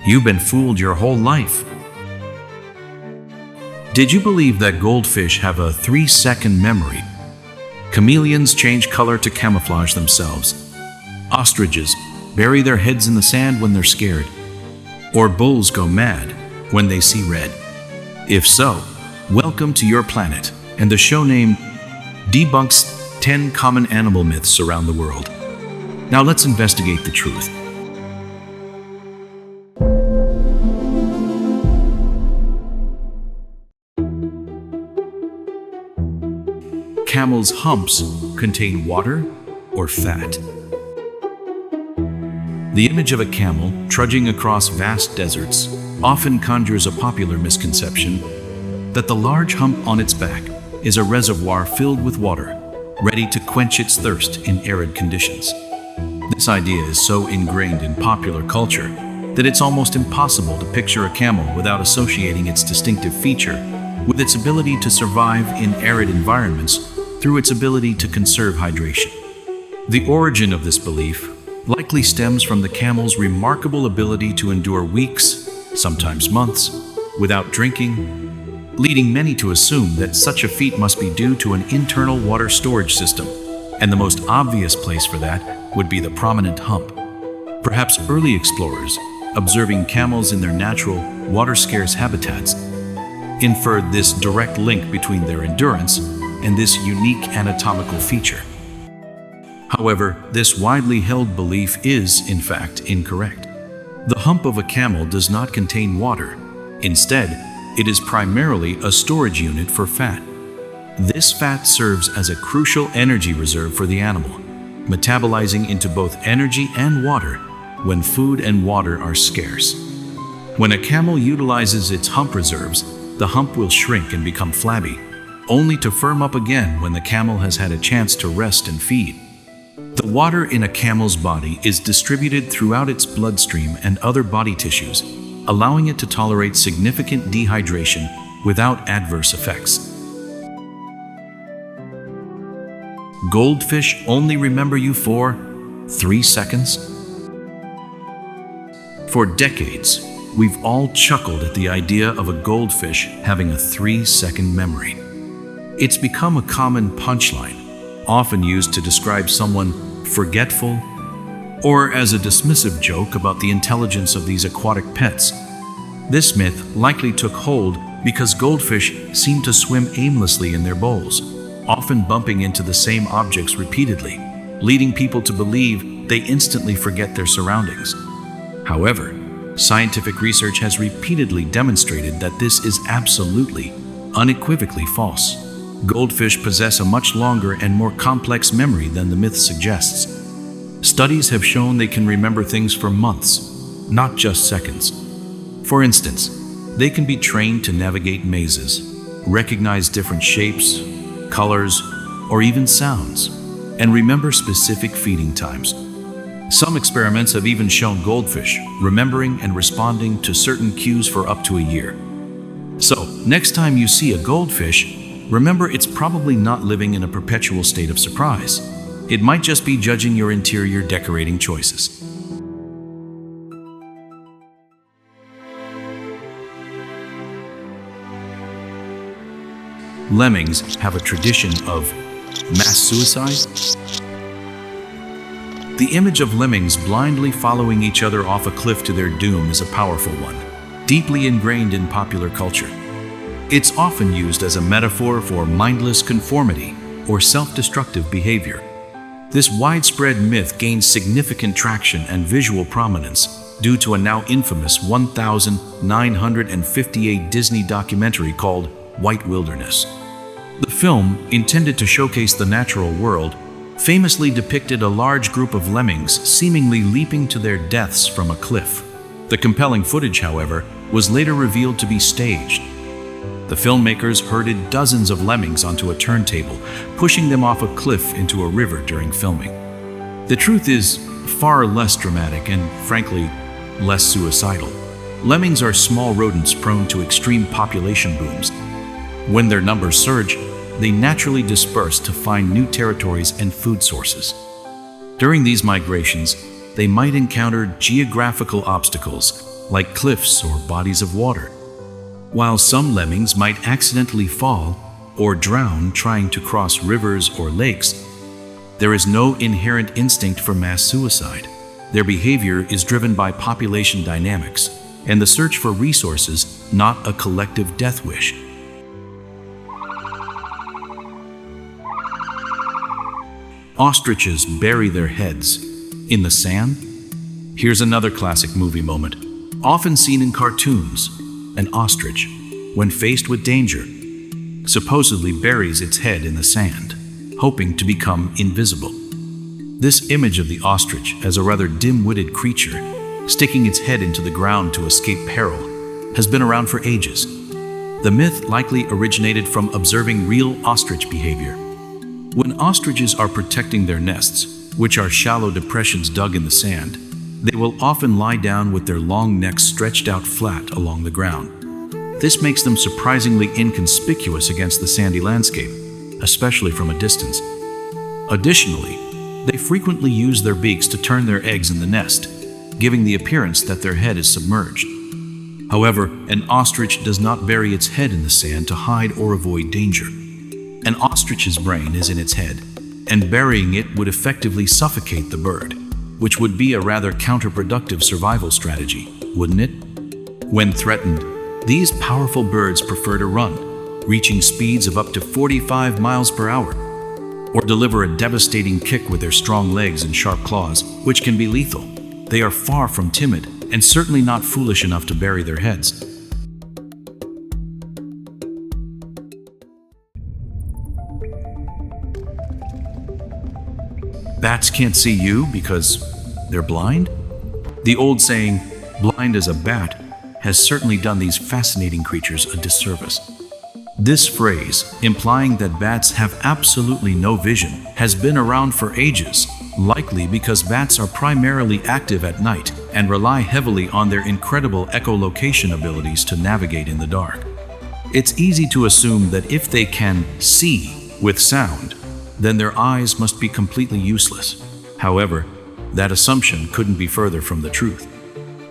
You've been fooled your whole life. Did you believe that goldfish have a 3-second memory? Chameleons change color to camouflage themselves. Ostriches bury their heads in the sand when they're scared. Or bulls go mad when they see red. If so, welcome to your planet and the show named Debunks 10 Common Animal Myths Around the World. Now let's investigate the truth. Camels' humps contain water or fat. The image of a camel trudging across vast deserts often conjures a popular misconception that the large hump on its back is a reservoir filled with water, ready to quench its thirst in arid conditions. This idea is so ingrained in popular culture that it's almost impossible to picture a camel without associating its distinctive feature with its ability to survive in arid environments through its ability to conserve hydration. The origin of this belief likely stems from the camel's remarkable ability to endure weeks, sometimes months, without drinking, leading many to assume that such a feat must be due to an internal water storage system, and the most obvious place for that would be the prominent hump. Perhaps early explorers, observing camels in their natural, water-scarce habitats, inferred this direct link between their endurance and this unique anatomical feature. However, this widely held belief is, in fact, incorrect. The hump of a camel does not contain water. Instead, it is primarily a storage unit for fat. This fat serves as a crucial energy reserve for the animal, metabolizing into both energy and water when food and water are scarce. When a camel utilizes its hump reserves, the hump will shrink and become flabby, only to firm up again when the camel has had a chance to rest and feed. The water in a camel's body is distributed throughout its bloodstream and other body tissues, allowing it to tolerate significant dehydration without adverse effects. Goldfish only remember you for 3 seconds? For decades, we've all chuckled at the idea of a goldfish having a 3-second memory. It's become a common punchline, often used to describe someone forgetful or as a dismissive joke about the intelligence of these aquatic pets. This myth likely took hold because goldfish seem to swim aimlessly in their bowls, often bumping into the same objects repeatedly, leading people to believe they instantly forget their surroundings. However, scientific research has repeatedly demonstrated that this is absolutely, unequivocally false. Goldfish possess a much longer and more complex memory than the myth suggests. Studies have shown they can remember things for months, not just seconds. For instance, they can be trained to navigate mazes, recognize different shapes, colors, or even sounds, and remember specific feeding times. Some experiments have even shown goldfish remembering and responding to certain cues for up to a year. So, next time you see a goldfish, remember it's probably not living in a perpetual state of surprise. It might just be judging your interior decorating choices. Lemmings have a tradition of mass suicide. The image of lemmings blindly following each other off a cliff to their doom is a powerful one, deeply ingrained in popular culture. It's often used as a metaphor for mindless conformity or self-destructive behavior. This widespread myth gained significant traction and visual prominence due to a now infamous 1958 Disney documentary called White Wilderness. The film, intended to showcase the natural world, famously depicted a large group of lemmings seemingly leaping to their deaths from a cliff. The compelling footage, however, was later revealed to be staged. The filmmakers herded dozens of lemmings onto a turntable, pushing them off a cliff into a river during filming. The truth is far less dramatic and, frankly, less suicidal. Lemmings are small rodents prone to extreme population booms. When their numbers surge, they naturally disperse to find new territories and food sources. During these migrations, they might encounter geographical obstacles, like cliffs or bodies of water. While some lemmings might accidentally fall or drown trying to cross rivers or lakes, there is no inherent instinct for mass suicide. Their behavior is driven by population dynamics and the search for resources, not a collective death wish. Ostriches bury their heads in the sand. Here's another classic movie moment, often seen in cartoons. An ostrich, when faced with danger, supposedly buries its head in the sand, hoping to become invisible. This image of the ostrich as a rather dim-witted creature, sticking its head into the ground to escape peril, has been around for ages. The myth likely originated from observing real ostrich behavior. When ostriches are protecting their nests, which are shallow depressions dug in the sand, they will often lie down with their long necks stretched out flat along the ground. This makes them surprisingly inconspicuous against the sandy landscape, especially from a distance. Additionally, they frequently use their beaks to turn their eggs in the nest, giving the appearance that their head is submerged. However, an ostrich does not bury its head in the sand to hide or avoid danger. An ostrich's brain is in its head, and burying it would effectively suffocate the bird, which would be a rather counterproductive survival strategy, wouldn't it? When threatened, these powerful birds prefer to run, reaching speeds of up to 45 miles per hour, or deliver a devastating kick with their strong legs and sharp claws, which can be lethal. They are far from timid, and certainly not foolish enough to bury their heads. Bats can't see you because they're blind? The old saying, blind as a bat, has certainly done these fascinating creatures a disservice. This phrase, implying that bats have absolutely no vision, has been around for ages, likely because bats are primarily active at night and rely heavily on their incredible echolocation abilities to navigate in the dark. It's easy to assume that if they can see with sound, then their eyes must be completely useless. However, that assumption couldn't be further from the truth.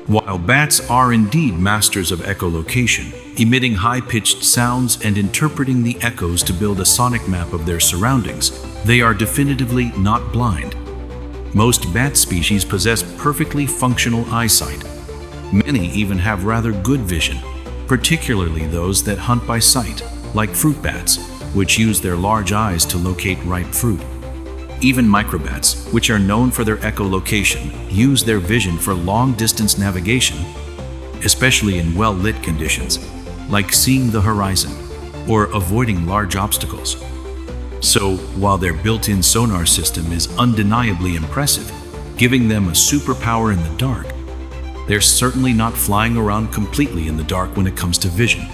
While bats are indeed masters of echolocation, emitting high-pitched sounds and interpreting the echoes to build a sonic map of their surroundings, they are definitively not blind. Most bat species possess perfectly functional eyesight. Many even have rather good vision, particularly those that hunt by sight, like fruit bats, which use their large eyes to locate ripe fruit. Even microbats, which are known for their echolocation, use their vision for long-distance navigation, especially in well-lit conditions, like seeing the horizon or avoiding large obstacles. So, while their built-in sonar system is undeniably impressive, giving them a superpower in the dark, they're certainly not flying around completely in the dark when it comes to vision.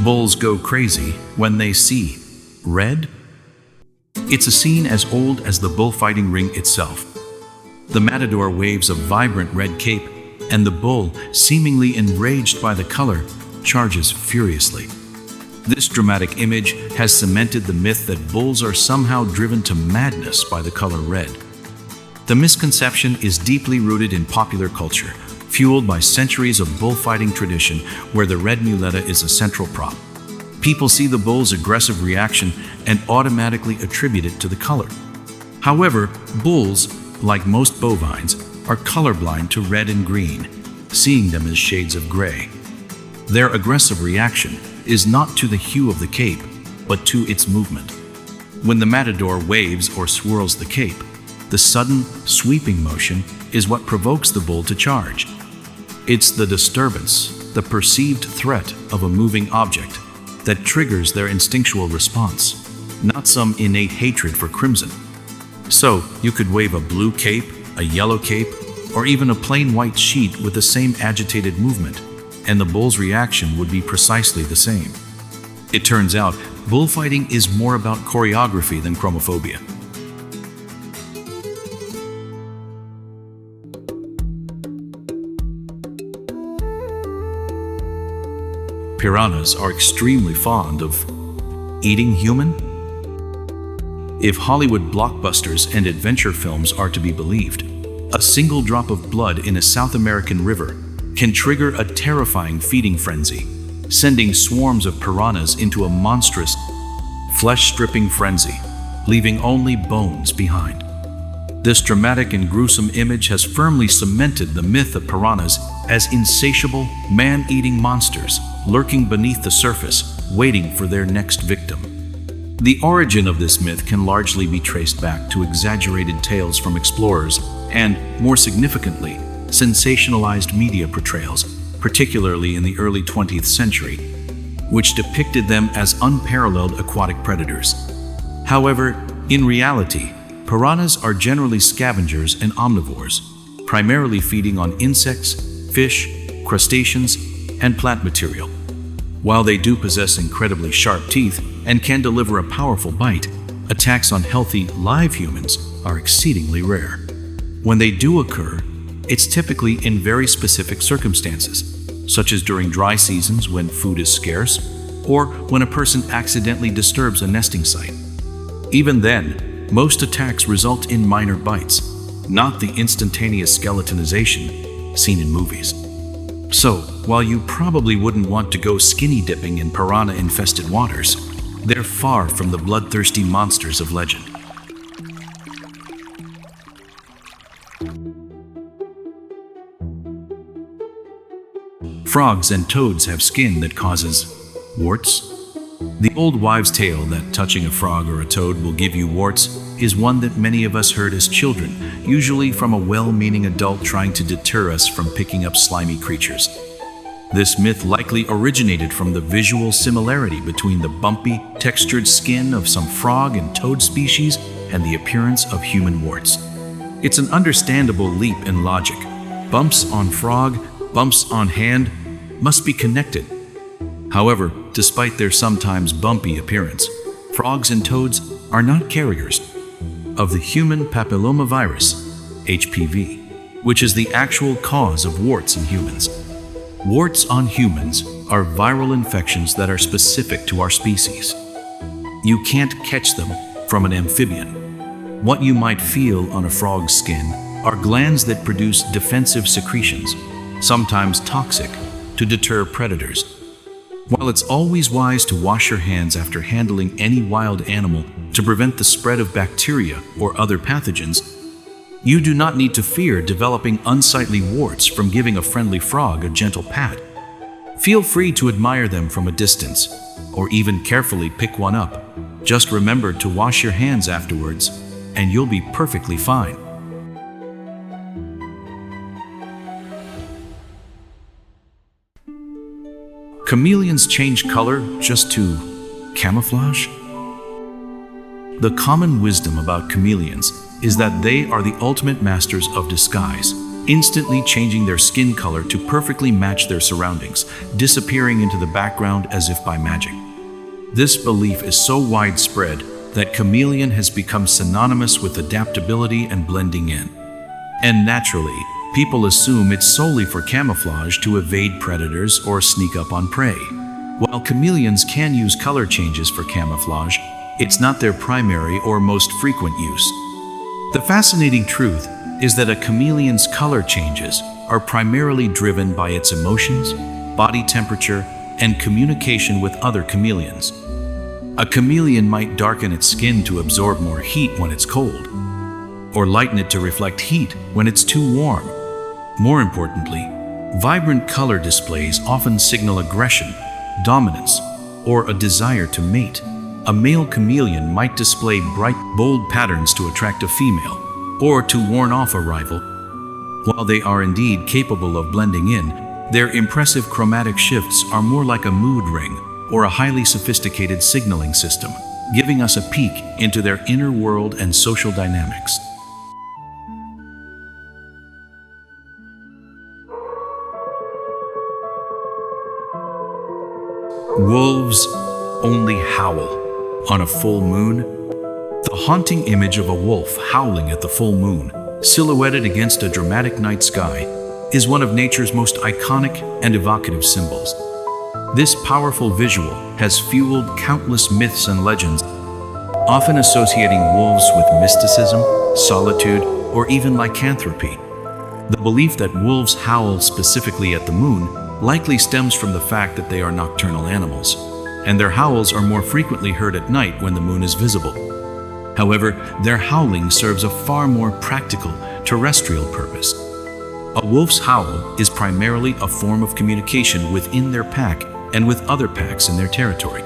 Bulls go crazy when they see red. It's a scene as old as the bullfighting ring itself. The matador waves a vibrant red cape, and the bull, seemingly enraged by the color, charges furiously. This dramatic image has cemented the myth that bulls are somehow driven to madness by the color red. The misconception is deeply rooted in popular culture, fueled by centuries of bullfighting tradition where the red muleta is a central prop. People see the bull's aggressive reaction and automatically attribute it to the color. However, bulls, like most bovines, are colorblind to red and green, seeing them as shades of gray. Their aggressive reaction is not to the hue of the cape, but to its movement. When the matador waves or swirls the cape, the sudden, sweeping motion is what provokes the bull to charge. It's the disturbance, the perceived threat of a moving object, that triggers their instinctual response, not some innate hatred for crimson. So, you could wave a blue cape, a yellow cape, or even a plain white sheet with the same agitated movement, and the bull's reaction would be precisely the same. It turns out, bullfighting is more about choreography than chromophobia. Piranhas are extremely fond of eating human. If Hollywood blockbusters and adventure films are to be believed, a single drop of blood in a South American river can trigger a terrifying feeding frenzy, sending swarms of piranhas into a monstrous, flesh-stripping frenzy, leaving only bones behind. This dramatic and gruesome image has firmly cemented the myth of piranhas as insatiable, man-eating monsters lurking beneath the surface, waiting for their next victim. The origin of this myth can largely be traced back to exaggerated tales from explorers and, more significantly, sensationalized media portrayals, particularly in the early 20th century, which depicted them as unparalleled aquatic predators. However, in reality, piranhas are generally scavengers and omnivores, primarily feeding on insects, fish, crustaceans, and plant material. While they do possess incredibly sharp teeth and can deliver a powerful bite, attacks on healthy, live humans are exceedingly rare. When they do occur, it's typically in very specific circumstances, such as during dry seasons when food is scarce, or when a person accidentally disturbs a nesting site. Even then, most attacks result in minor bites, not the instantaneous skeletonization seen in movies. So, while you probably wouldn't want to go skinny dipping in piranha-infested waters, they're far from the bloodthirsty monsters of legend. Frogs and toads have skin that causes warts. The old wives' tale that touching a frog or a toad will give you warts is one that many of us heard as children, usually from a well-meaning adult trying to deter us from picking up slimy creatures. This myth likely originated from the visual similarity between the bumpy, textured skin of some frog and toad species and the appearance of human warts. It's an understandable leap in logic. Bumps on frog, bumps on hand must be connected. However, despite their sometimes bumpy appearance, frogs and toads are not carriers of the human papillomavirus, HPV, which is the actual cause of warts in humans. Warts on humans are viral infections that are specific to our species. You can't catch them from an amphibian. What you might feel on a frog's skin are glands that produce defensive secretions, sometimes toxic, to deter predators. While it's always wise to wash your hands after handling any wild animal to prevent the spread of bacteria or other pathogens, you do not need to fear developing unsightly warts from giving a friendly frog a gentle pat. Feel free to admire them from a distance, or even carefully pick one up. Just remember to wash your hands afterwards, and you'll be perfectly fine. Chameleons change color just to camouflage? The common wisdom about chameleons is that they are the ultimate masters of disguise, instantly changing their skin color to perfectly match their surroundings, disappearing into the background as if by magic. This belief is so widespread that chameleon has become synonymous with adaptability and blending in. And naturally, people assume it's solely for camouflage to evade predators or sneak up on prey. While chameleons can use color changes for camouflage, it's not their primary or most frequent use. The fascinating truth is that a chameleon's color changes are primarily driven by its emotions, body temperature, and communication with other chameleons. A chameleon might darken its skin to absorb more heat when it's cold, or lighten it to reflect heat when it's too warm. More importantly, vibrant color displays often signal aggression, dominance, or a desire to mate. A male chameleon might display bright, bold patterns to attract a female, or to warn off a rival. While they are indeed capable of blending in, their impressive chromatic shifts are more like a mood ring or a highly sophisticated signaling system, giving us a peek into their inner world and social dynamics. Wolves only howl on a full moon. The haunting image of a wolf howling at the full moon, silhouetted against a dramatic night sky, is one of nature's most iconic and evocative symbols. This powerful visual has fueled countless myths and legends, often associating wolves with mysticism, solitude, or even lycanthropy. The belief that wolves howl specifically at the moon likely stems from the fact that they are nocturnal animals, and their howls are more frequently heard at night when the moon is visible. However, their howling serves a far more practical, terrestrial purpose. A wolf's howl is primarily a form of communication within their pack and with other packs in their territory.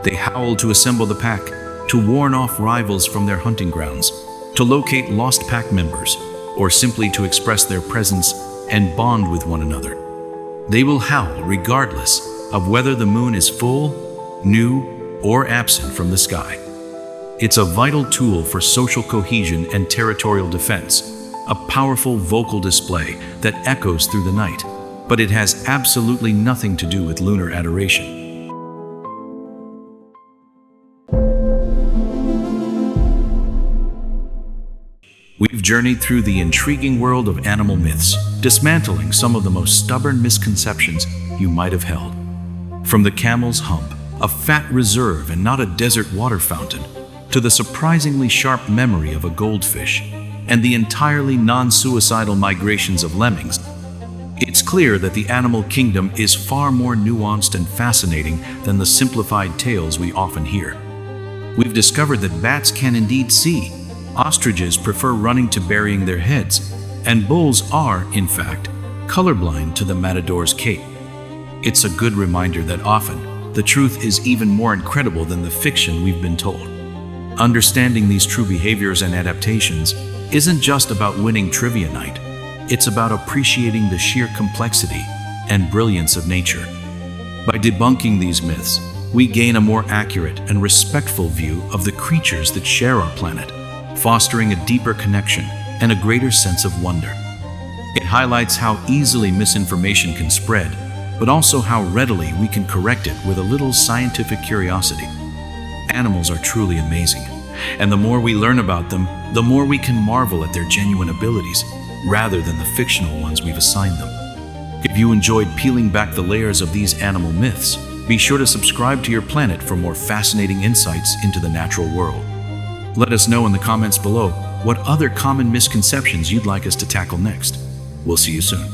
They howl to assemble the pack, to warn off rivals from their hunting grounds, to locate lost pack members, or simply to express their presence and bond with one another. They will howl regardless of whether the moon is full, new, or absent from the sky. It's a vital tool for social cohesion and territorial defense, a powerful vocal display that echoes through the night, but it has absolutely nothing to do with lunar adoration. We've journeyed through the intriguing world of animal myths, dismantling some of the most stubborn misconceptions you might have held. From the camel's hump, a fat reserve and not a desert water fountain, to the surprisingly sharp memory of a goldfish, and the entirely non-suicidal migrations of lemmings, it's clear that the animal kingdom is far more nuanced and fascinating than the simplified tales we often hear. We've discovered that bats can indeed see, ostriches prefer running to burying their heads, and bulls are, in fact, colorblind to the matador's cape. It's a good reminder that often, the truth is even more incredible than the fiction we've been told. Understanding these true behaviors and adaptations isn't just about winning trivia night. It's about appreciating the sheer complexity and brilliance of nature. By debunking these myths, we gain a more accurate and respectful view of the creatures that share our planet, fostering a deeper connection and a greater sense of wonder. It highlights how easily misinformation can spread, but also how readily we can correct it with a little scientific curiosity. Animals are truly amazing, and the more we learn about them, the more we can marvel at their genuine abilities, rather than the fictional ones we've assigned them. If you enjoyed peeling back the layers of these animal myths, be sure to subscribe to Your Planet for more fascinating insights into the natural world. Let us know in the comments below what other common misconceptions you'd like us to tackle next. We'll see you soon.